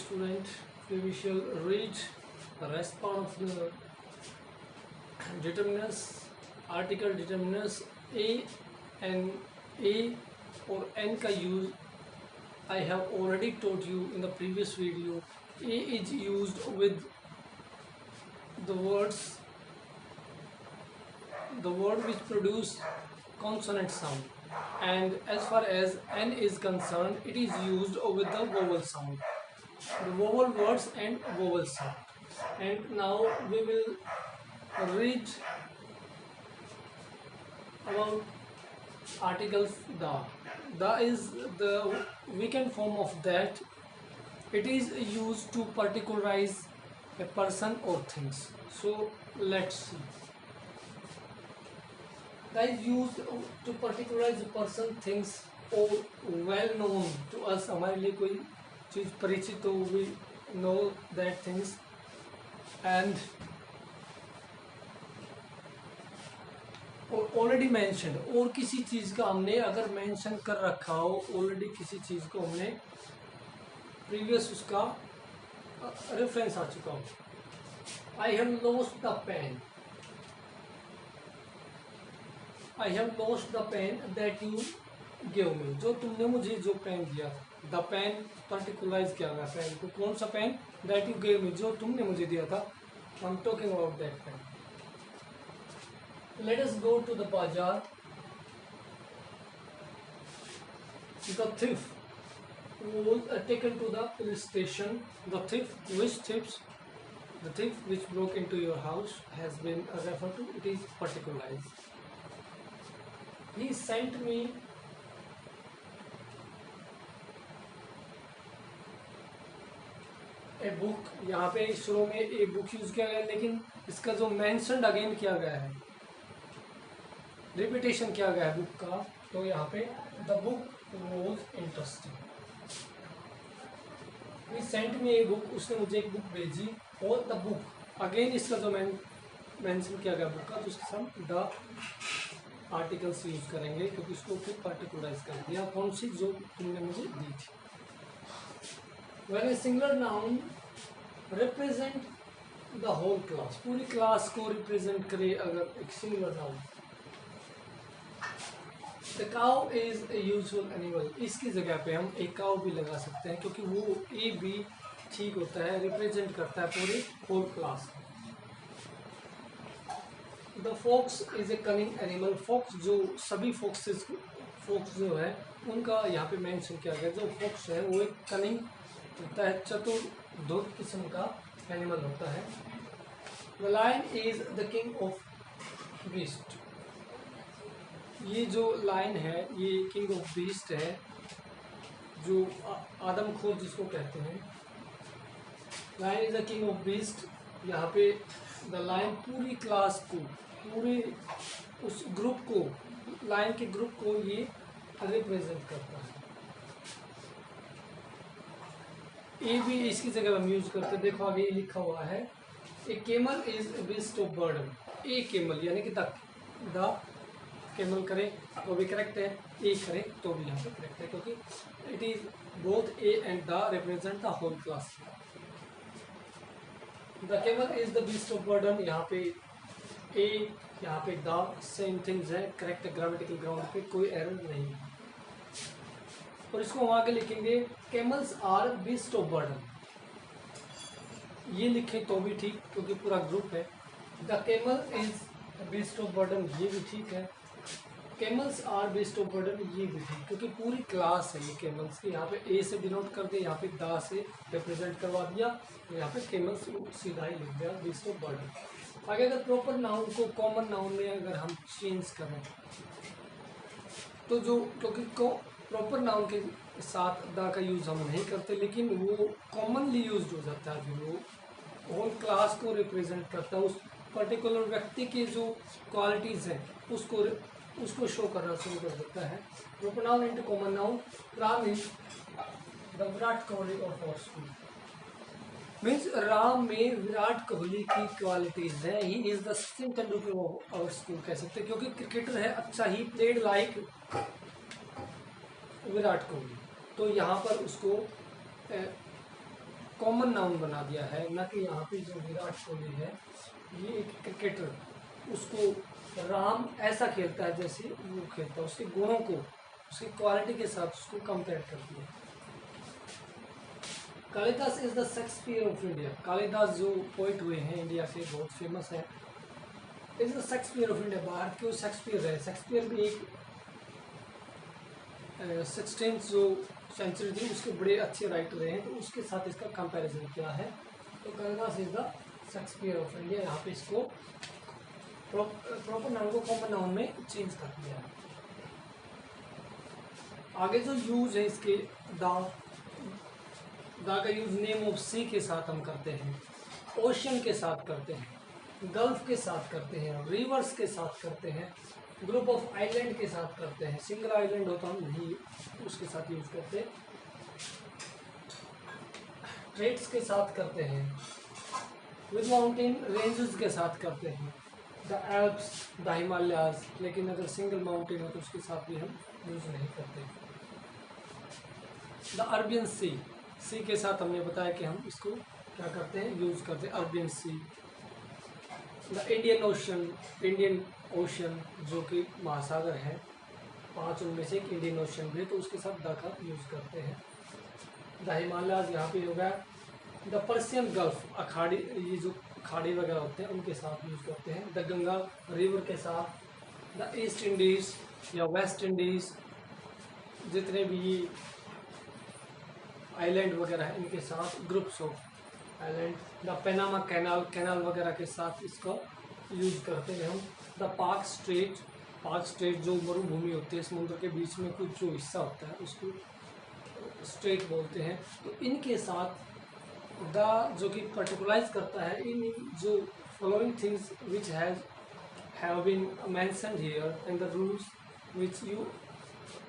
student, we shall read the rest part of the determinants, article determinants. A and A or N का use I have already taught you in the previous video. A is used with the word which produce consonant sound, and as far as N is concerned, it is used with the vowel sound, the vowel words and vowel sound. And now we will read about articles. The is the weakened form of that. It is used to particularize a person or things. So let's see. That is used to particularize a person, things, or well known to us. हमारे लिए कोई चीज़ परिचित हो, we know that things, and already mentioned, और किसी चीज़ का हमने अगर मेंशन कर रखा हो, ऑलरेडी किसी चीज़ को हमने प्रीवियस उसका रेफरेंस आ चुका हो. I have lost the pen, I have lost the pen that you give me, जो तुमने मुझे जो पेन दिया था. द पेन पर्टिकुलराइज किया गया पेन को. कौन सा pen? That you give me, जो तुमने मुझे दिया था. I am talking about that pen. Let us go to the bazaar. The thief was taken to the police station. The thief, which thieves? The thief which broke into your house has been referred to. It is particularized. He sent me a book. यहाँ पे शुरू में a book use किया गया, लेकिन इसका जो mentioned again किया गया है, रिपीटेशन किया गया है बुक का, तो यहाँ पे the book was interesting. He sent me a book, उसने मुझे एक बुक भेजी. और द बुक अगेन इसका जो मेंशन किया गया बुक का, तो उसके साथ द आर्टिकल्स यूज करेंगे, क्योंकि उसको फिर पार्टिकुलराइज कर दिया. कौन सी? जो तुमने मुझे दी थी. When a singular noun represent the whole class, पूरी क्लास को रिप्रेजेंट करे अगर एक singular noun. The cow is a useful animal. इसकी जगह पे हम एक काउ भी लगा सकते हैं, क्योंकि वो ए भी ठीक होता है, रिप्रेजेंट करता है पूरे whole class. The fox is a cunning animal. fox जो सभी fox जो है उनका यहाँ पे मेंशन किया गया. जो fox है वो एक cunning होता है, चतुर धुर किस्म का एनिमल होता है. The lion is the king of beast. ये जो लाइन है ये किंग ऑफ बीस्ट है, जो आदमखोर जिसको कहते हैं. Line is the king of beast. यहाँ पे द लाइन पूरी क्लास को, पूरे उस ग्रुप को, लाइन के ग्रुप को ये रिप्रेजेंट करता है. ए भी इसकी जगह हम यूज करते हैं. देखो आगे लिखा हुआ है, a camel is beast of burden. A camel यानी कि द केमल करे तो भी करेक्ट है, ए करे तो भी यहाँ पे करेक्ट है, क्योंकि it is both a and the represent the whole class. The camel is the beast of burden. यहाँ पे ए, यहाँ पे द सेम थिंग्स है, करेक्ट है. ग्रामेटिकल ग्राउंड पे कोई एरर नहीं है. और इसको हम आगे लिखेंगे, केमल्स आर बीस्ट ऑफ बर्डन. ये लिखें तो भी ठीक, क्योंकि पूरा ग्रुप है. The camel is beast of burden, ये भी ठीक है. केमल्स आर बीस्ट ऑफ बर्डन, ये भी ठीक, क्योंकि पूरी क्लास है ये केमल्स की. यहाँ पे ए से डिनोट कर दिया, यहाँ पे द से रिप्रेजेंट करवा दिया, यहाँ पे केमल्स सीधा ही लिख दिया बीस्ट ऑफ बर्डन. आगे अगर प्रॉपर नाउन को कॉमन नाउन में अगर हम चेंज करें, तो जो, क्योंकि प्रॉपर नाउन के साथ द का यूज़ हम नहीं करते, लेकिन वो कॉमनली यूज हो जाता है. जो वो होल क्लास को रिप्रेजेंट करता है, उस पर्टिकुलर व्यक्ति की जो क्वालिटीज़ हैं उसको शो करना शुरू कर देता है. Proper noun into common noun. Ram is the Virat Kohli of our school. Means Ram में विराट कोहली की क्वालिटीज हैं. He is the Sachin Tendulkar of our school कह सकते हैं, क्योंकि क्रिकेटर है अच्छा. He played like Virat Kohli. तो यहाँ पर उसको कॉमन नाउन बना दिया है, ना कि यहाँ पे जो विराट कोहली है ये एक क्रिकेटर, उसको राम ऐसा खेलता है जैसे वो खेलता है, उसके गुणों को उसकी क्वालिटी के साथ उसको कंपेयर कर दिया। Kalidas is the Shakespeare of India. Kalidas जो पोइट हुए हैं इंडिया से, बहुत फेमस है। Is the Shakespeare of India. Bharat के शेक्सपियर है। शेक्सपियर भी एक 16th जो सेंचुरी थी उसके बड़े अच्छे राइटर रहे हैं, तो उसके साथ इसका कंपैरिजन किया है। तो Kalidas is the Shakespeare of India. यहाँ पे इसको प्रॉपर नाउन को कॉमन नाउन में चेंज कर दिया है। आगे जो यूज है इसके द का यूज नेम ऑफ सी के साथ हम करते हैं, ओशन के साथ करते हैं, गल्फ के साथ करते हैं, रिवर्स के साथ करते हैं, ग्रुप ऑफ आइलैंड के साथ करते हैं। सिंगल आइलैंड होता हम नहीं उसके साथ यूज करते, ट्रेड्स के साथ करते हैं, विद माउंटेन रेंजेस के साथ करते हैं, द एल्प्स, द हिमालयाज। लेकिन अगर सिंगल माउंटेन हो तो उसके साथ भी हम यूज नहीं करते। द अरबियन सी के साथ हमने बताया कि हम इसको क्या करते हैं, यूज करते हैं, Arabian sea. The Indian ocean जो कि महासागर है, 5 उनमें से एक इंडियन ओशन भी है, तो उसके साथ द का यूज करते हैं। द हिमालयाज यहाँ पे हो गया। द पर्शियन गल्फ, अखाड़ी, ये जो खाड़ी वगैरह होते हैं उनके साथ यूज करते हैं। द गंगा रिवर के साथ। द ईस्ट इंडीज या वेस्ट इंडीज, जितने भी ये आइलैंड वगैरह है इनके साथ, groups of island. The Panama canal वगैरह के साथ इसका यूज करते हैं हम। द पाक स्ट्रेट जो मरुभूमि होती है, समुद्र के बीच में कुछ जो हिस्सा होता है उसको स्ट्रेट बोलते हैं, तो इनके साथ द जो कि पर्टिकुलराइज करता है इन जो following things which have been mentioned here and the rules which you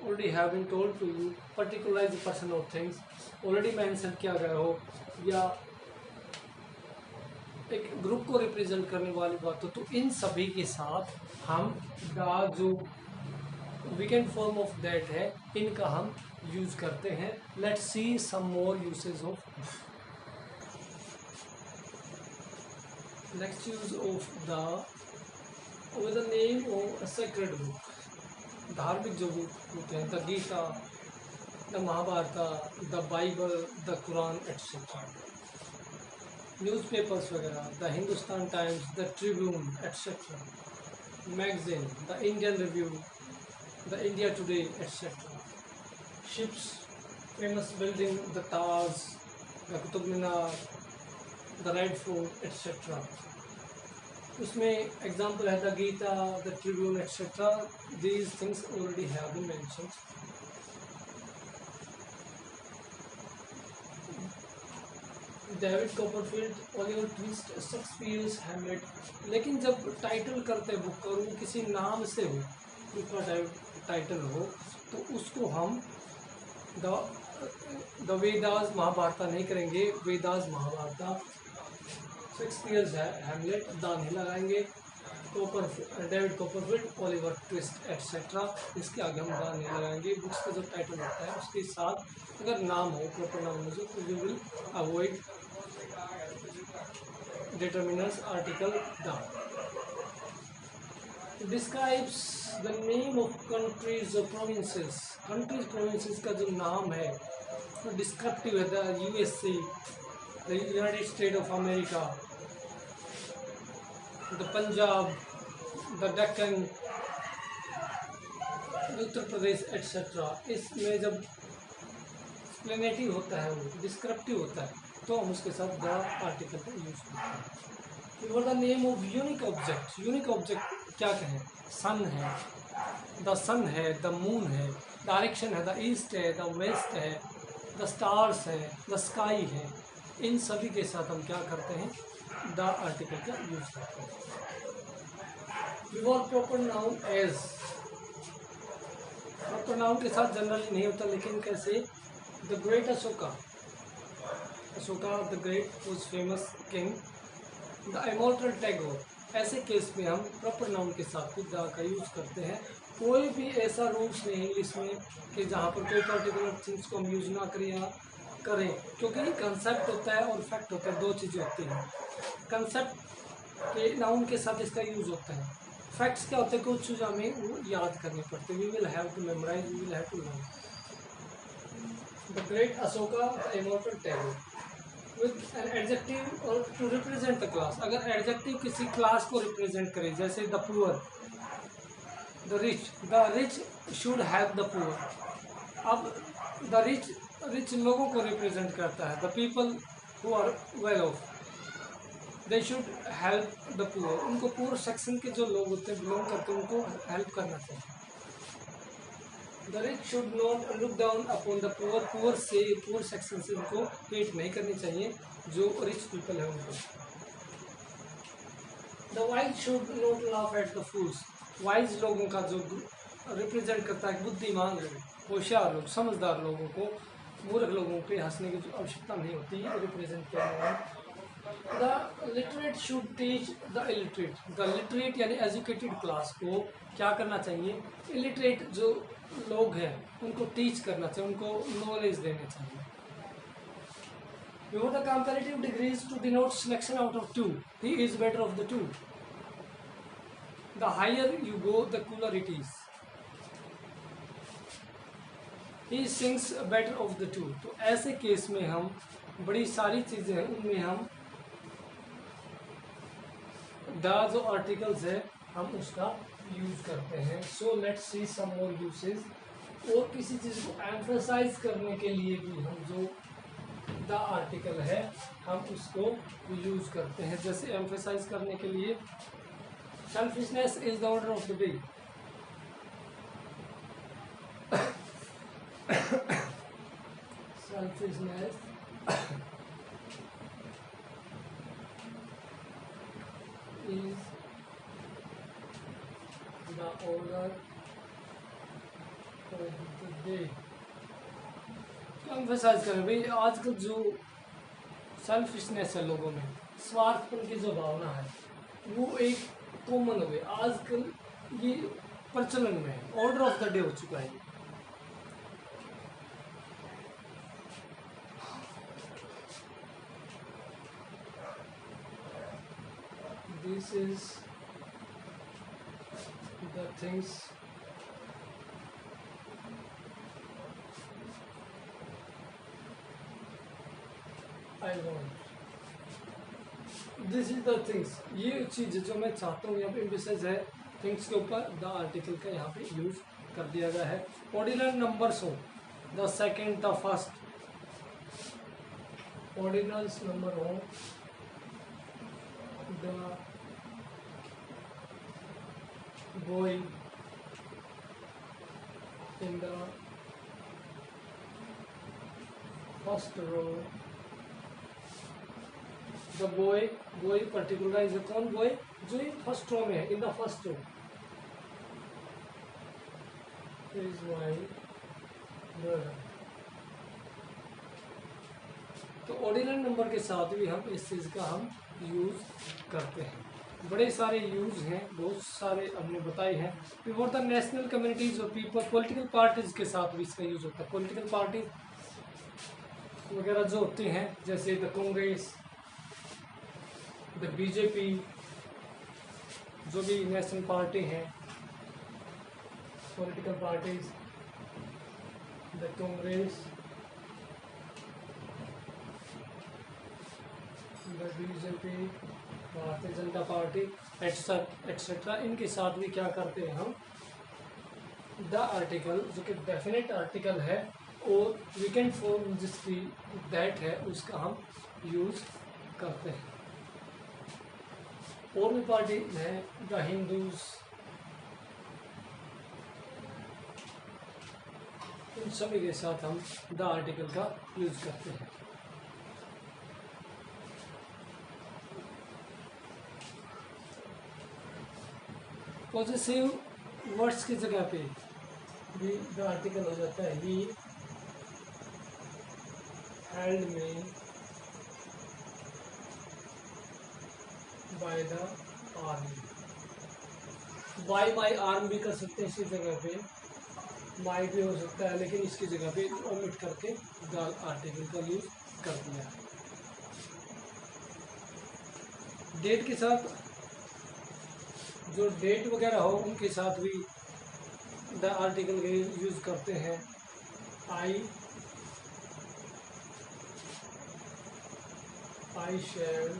already have been told to you, particularize the person of things, already mention किया गया हो, या एक ग्रुप को रिप्रेजेंट करने वाली बात हो, तो इन सभी के साथ हम द जो वीकेंड फॉर्म ऑफ दैट है इनका हम यूज करते हैं। Let's see some more usage of next use of the with the name of sacred book. धार्मिक जो बुक होते हैं, the Gita, the Mahabharata, the Bible, the Quran etcetera. Newspapers वगैरह, the Hindustan Times, the Tribune etcetera. Magazine, the Indian Review, the India Today etcetera. Ships, famous building, the Taj, the Qutub Minar, the Red Fort etcetera. उसमें example है the Gita, the Tribune etcetera. These things already have been mentioned. David Copperfield, Oliver Twist, Shakespeare's Hamlet. लेकिन जब title करते हैं book का, वो किसी नाम से हो, उसका टाइटल हो, तो उसको हम द वेदास महाभारत नहीं करेंगे, वेदास महाभारत। शेक्सपियर्स है हैमलेट, द नहीं लगाएंगे। David Copperfield, Oliver twist etcetera, इसके आगे हम द नहीं लगाएंगे। बुक्स का जो टाइटल होता है उसके साथ अगर नाम हो, प्रॉपर नाम हो, तो we will avoid determiners article the describes the name of countries or provinces। countries provinces का जो नाम है तो डिस्क्रिप्टिव है, the USA, the United state of America, the Punjab, the Deccan, Uttar Pradesh etcetera. इसमें जब एक्सप्लेनेटिव होता है, वो डिस्क्रिप्टिव होता है, तो हम उसके साथ द आर्टिकल का यूज करते हैं। For the name of unique object. Unique object क्या कहें, सन है, द सन है, द मून है, डायरेक्शन है, द ईस्ट है, द वेस्ट है, द स्टार्स है, द स्काई है। इन सभी के साथ हम क्या करते हैं, द आर्टिकल का यूज करते हैं। Before proper noun as, proper noun के साथ जनरली नहीं होता, लेकिन कैसे, the great Ashoka, Ashoka the great was famous king, the immortal Tagore. ऐसे केस में हम प्रॉपर नाउन के साथ भी द का यूज करते हैं। कोई भी ऐसा रूल्स नहीं इंग्लिश में कि जहाँ पर कोई पर्टिकुलर थिंग्स को हम यूज ना करें, या करें, क्योंकि कंसेप्ट होता है और फैक्ट होता है, दो चीज़ें होती हैं। कंसेप्ट के नाउन के साथ इसका यूज़ होता है। फैक्ट्स क्या होते हैं, कुछ चीज़ हमें वो याद करनी पड़ती है। We will have to memorise, we will have to learn. The great Ashoka the immortal tale with an adjective or to represent the class. अगर एडजेक्टिव किसी क्लास को रिप्रेजेंट करे, जैसे the poor, the rich should have the poor. अब the rich लोगों को represent करता है। The people who are well off, they should help the poor. उनको पुअर सेक्शन के जो लोग होते हैं, बिलोंग करते हैं, उनको हेल्प करना चाहिए। The rich should not look down upon the poor, poor से, पुअर सेक्शन से उनको हेट नहीं करनी चाहिए, जो रिच पीपल है उनको। The wise should not laugh at the fools, wise लोगों का जो रिप्रेजेंट करता है, बुद्धिमान लोग, होशियार लोग, समझदार लोगों को मूर्ख लोगों पे हंसने की जो आवश्यकता नहीं होती है, रिप्रेजेंट किया गया है। The literate should teach the illiterate, the literate यानी एजुकेटेड क्लास को क्या करना चाहिए, इलिटरेट जो लोग हैं उनको टीच करना चाहिए, उनको नॉलेज देना चाहिए। Before the comparative degrees to denote selection out of two, he is better of the two. The higher you go, the cooler it is. He sings better of the two. तो ऐसे case में हम बड़ी सारी चीज़ें हैं, उनमें हम द जो आर्टिकल्स है हम उसका यूज करते हैं। So let's see some more usage. और किसी चीज़ को एम्फसाइज करने के लिए भी हम जो द आर्टिकल है हम उसको यूज करते हैं। जैसे एम्फसाइज करने के लिए selfishness is the order of the day. Selfishness is the order of the day. Emphasise करें भाई, आजकल जो सेल्फिशनेस है लोगों में, स्वार्थपन की जो भावना है, वो एक कॉमन हो गई आजकल, ये प्रचलन में है, ऑर्डर ऑफ द डे हो चुका है। This is the things I want. This is the things, ये चीज़ जो मैं चाहता हूँ, यहाँ पे एम्फेसाइज है थिंग्स के ऊपर, द आर्टिकल का यहाँ पे यूज कर दिया गया है। ऑर्डिनल नंबर्स हो, the second, the first, ordinals number हो, the boy in the first row, the boy, boy particularise, कौन बॉय, जो फर्स्ट रो में है, in the first row is my brother. तो ऑर्डिनल नंबर के साथ भी हम इस चीज़ का हम यूज करते हैं। बड़े सारे यूज हैं, बहुत सारे हमने बताए हैं। Before the national communities of people, political parties के साथ भी इसका यूज होता है। पॉलिटिकल पार्टीज वगैरह जो होती हैं, जैसे द कांग्रेस, द बीजेपी, जो भी नेशनल पार्टी हैं, political parties, the Congress, the BJP, Bharatiya Janata party, etcetera, इनके साथ भी क्या करते हैं हम, द आर्टिकल जो कि डेफिनेट आर्टिकल है और वीकेंड फॉर्म जिसकी दैट है उसका हम यूज करते हैं। और भी पार्टी है, द हिंदूज, इन सभी के साथ हम द आर्टिकल का यूज करते हैं। पॉजिटिव वर्ड्स की जगह पे भी द आर्टिकल हो जाता है। He held me by the arm, bye my arm भी कर सकते हैं इसी जगह पे। माइट भी हो सकता है, लेकिन इसकी जगह पे ओमिट करके द आर्टिकल का यूज कर दिया है। डेट के साथ, जो डेट वगैरह हो उनके साथ भी द आर्टिकल का यूज करते हैं। I shall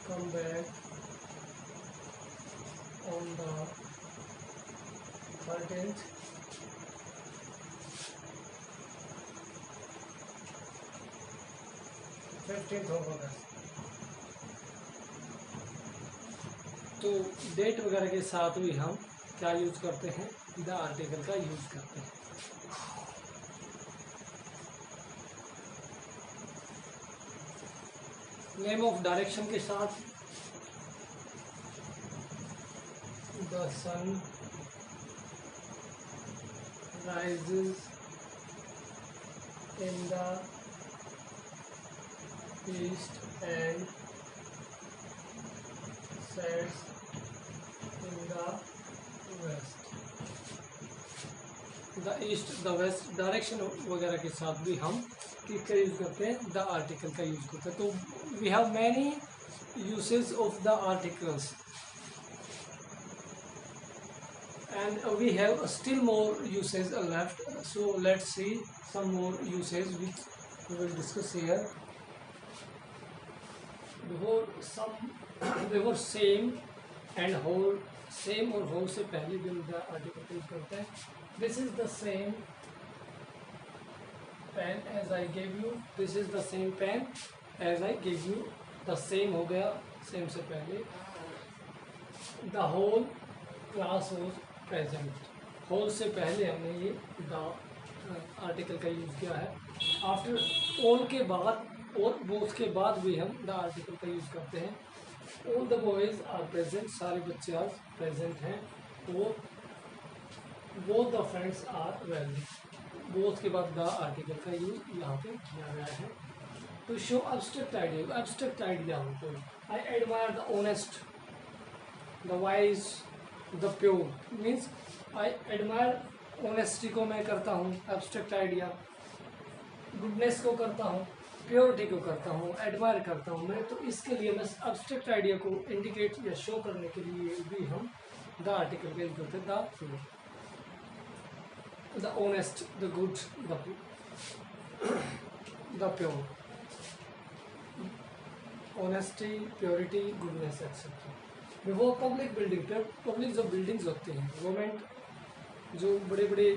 come back on the 13th of August. तो डेट वगैरह के साथ भी हम क्या यूज करते हैं, द आर्टिकल का यूज करते हैं। नेम ऑफ डायरेक्शन के साथ the sun rises in the east and sets in the west. The east, the west direction वगैरह के साथ भी हम किसका यूज करते हैं, द आर्टिकल का यूज करते हैं। तो we have many usage of the articles and we have still more uses left, so let's see some more uses which we will discuss here. Before same and whole, same और whole से पहले जो the article use करते हैं। This is the same pen as I gave you, this is the same pen as I gave you, the same हो गया same से पहले। The whole class was present, whole से पहले हमने ये द आर्टिकल का यूज़ किया है। आफ्टर ऑल के बाद और बोथ के बाद भी हम द आर्टिकल का यूज़ करते हैं। All the boys are present, सारे बच्चे आज प्रेजेंट हैं। और both the friends are wealthy, both के बाद द आर्टिकल का यूज़ यहाँ पे किया गया है। To show abstract idea, abstract idea हो कोई, I admire the honest, the wise, the pure means I admire honesty को मैं करता हूँ, एब्स्ट्रैक्ट आइडिया, गुडनेस को करता हूँ, प्योरिटी को करता हूँ, एडमायर करता हूँ मैं। तो इसके लिए मैं एब्स्ट्रैक्ट आइडिया को इंडिकेट या शो करने के लिए भी हम द आर्टिकल का यूज करते हैं। The pure, the honest, the good, the pure, honesty, purity, goodness etcetera. Before public building, public जो बिल्डिंग्स होते हैं, गवर्नमेंट जो बड़े बड़े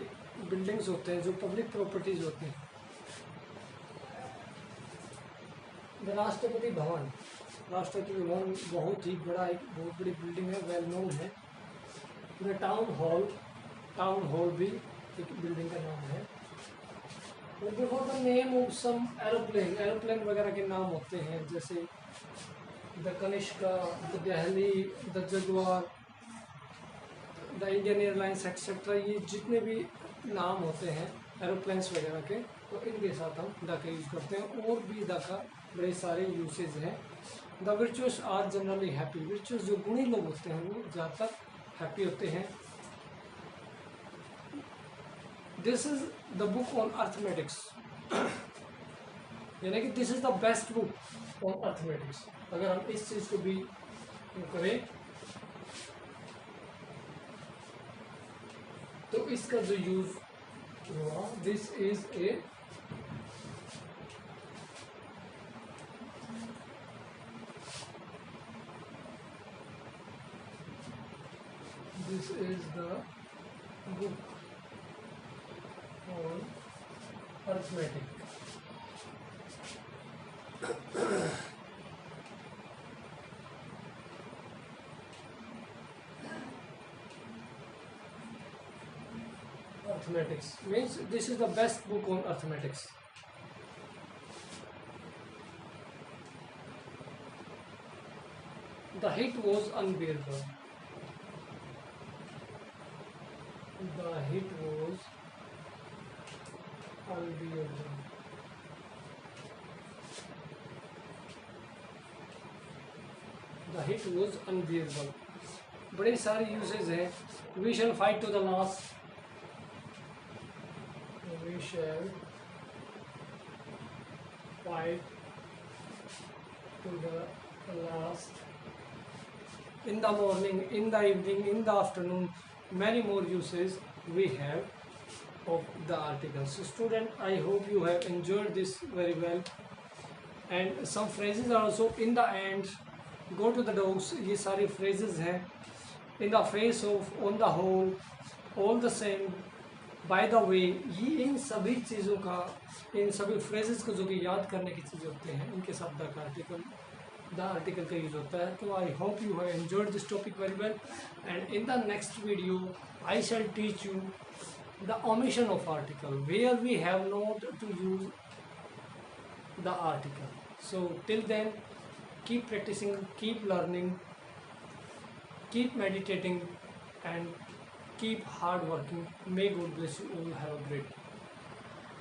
बिल्डिंग्स होते हैं, जो पब्लिक प्रॉपर्टीज होते हैं। द राष्ट्रपति भवन, राष्ट्रपति भवन बहुत ही बड़ा, एक बहुत बड़ी बिल्डिंग है, वेल नोन है। The town hall, town hall भी एक बिल्डिंग का नाम है। Before the name of some aeroplane, aeroplane वगैरह के नाम होते हैं, जैसे the Kanishka, the Delhi, the Jaguar, the Indian Airlines et cetera. ये जितने भी नाम होते हैं एरोप्लेन्स वगैरह के, तो इनके साथ हम द का यूज़ करते हैं। और भी द का बड़े सारे यूसेज हैं। The virtuous are generally happy, virtuous जो गुणी लोग होते हैं वो ज़्यादातर हैप्पी होते हैं। This is the book on arithmetics, यानी कि this is the best book on arithmetics. अगर हम इस चीज़ को भी करें तो इसका जो यूज हुआ, this is a this is the book on arithmetic. Arithmetics means this is the best book on arithmetics. The heat was unbearable. The heat was unbearable. The heat was unbearable. बड़े सारे usage हैं. We shall fight to the last. We shall fight to the last. In the morning, in the evening, in the afternoon, many more uses we have of the article. So student, I hope you have enjoyed this very well, and some phrases are also in the end. Go to the dogs. ये सारी phrases हैं. In the face of, on the whole, all the same, by the way. ये इन सभी चीज़ों का, इन सभी phrases को जो कि याद करने की चीज़ होते हैं, इनके साथ द आर्टिकल का यूज़ होता है. तो I hope you have enjoyed this topic very well, and in the next video I shall teach you the omission of article where we have not to use the article. So till then, keep practicing, keep learning, keep meditating, and keep hard working. May God bless you all. Have a great day.